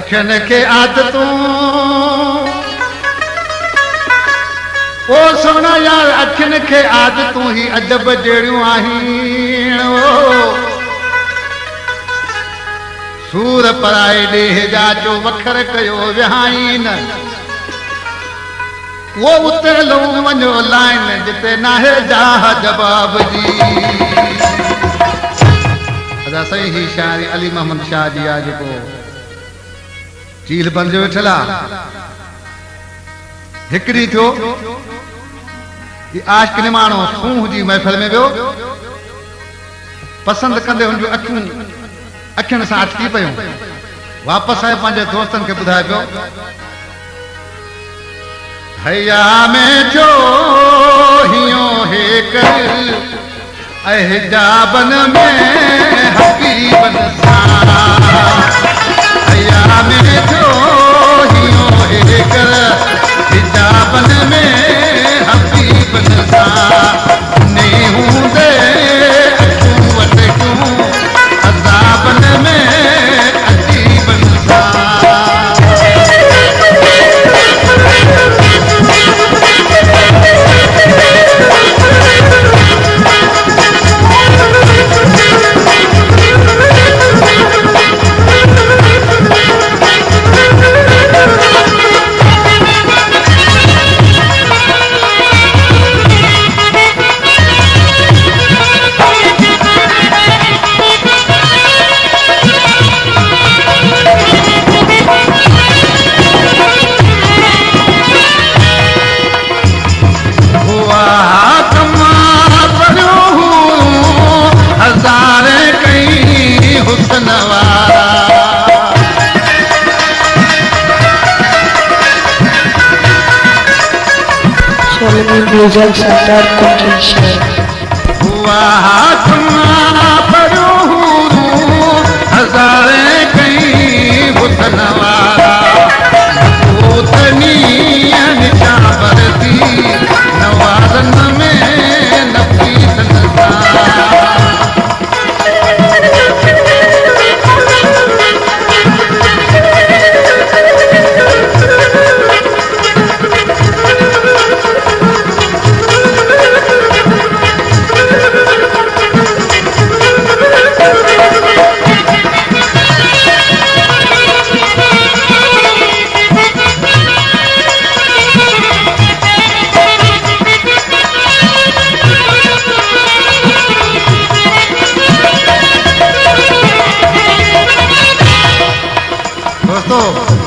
अखियन के आदतूं ओ सोना यार अखियन के आदतूं ही अजब जड़ियों आहिन सूर पराए ॾेह जा जो वखर कयो विहाइन वो उते लो वञो लाइन जिते नाहे जाह जवाब जी अदा सही ही शायरी अली मोहम्मद शाह जी आ जेको चील बंद जो वेठला हिकड़ी थियो ये आशिक निमाणो सूह जी महफिल में वियो पसंद कंदे हुन जो अखियूं अखियन सां अटकी पयूं वापस आए पंहिंजे दोस्तन के बुधाए पियो हैया में जो हियो हे कर हिजाबन में हकीबन सा हैया में जो हियो हे कर हिजाबन में हकीबन सा ने हूंदे अखियूं वटूं अज़ाबन में अजीबन सा Music Center Competition. हुआ हाथमा परो हजारे कई हुसन वारा उतनी निशावरती नवाजन में नफीसन सा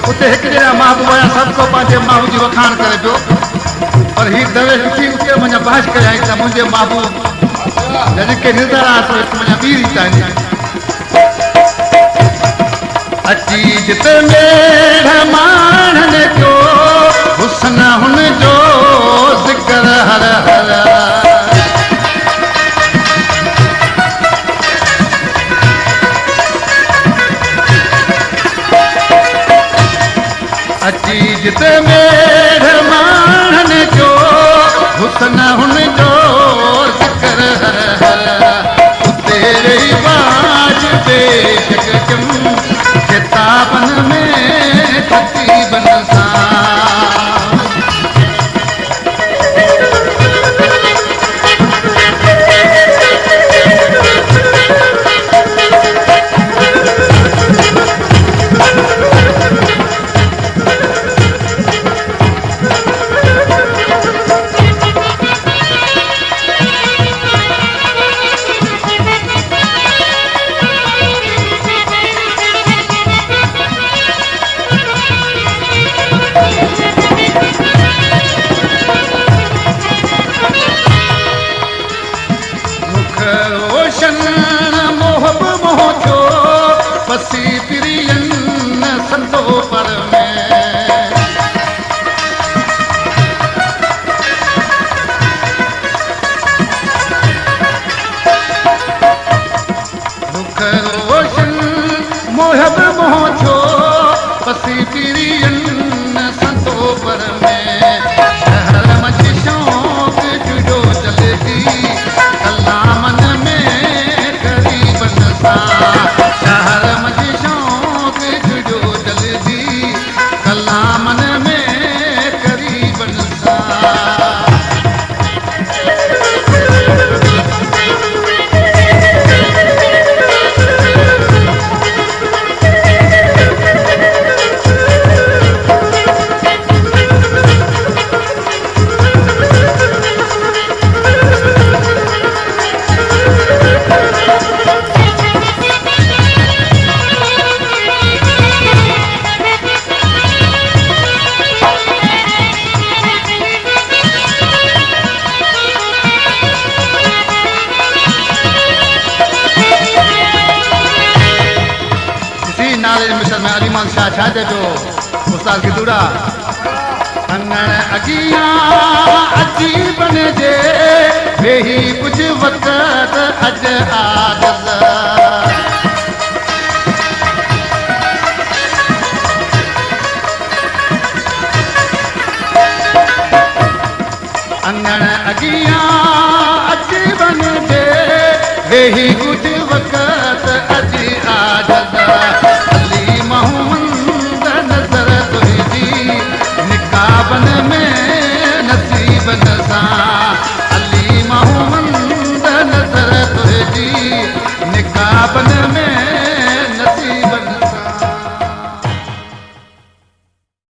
उते एक जरा महबूब आया सबको पांचे माहू जी वखान करे पियो पर ही दवे उठी उते मुझे बहस करे त मुझे महबूब जद के नजर आ तो मुझे बीरी तानी अची जित मेढ़ मानन जो हुस्न हुन जो जिक्र हर हर अची जित मेढ़ मानन जो हुस्न हुन जो जिक्र हर हर उते रही बाज बेशक जम किताबन में तक़रीबन सा छा चए पियो उस्ताद गिदुड़ा अंगण अगियां अची बणिजे वेही कुझु वक़्त अॼु आदत अंगण अगियां अची वञिजे वेही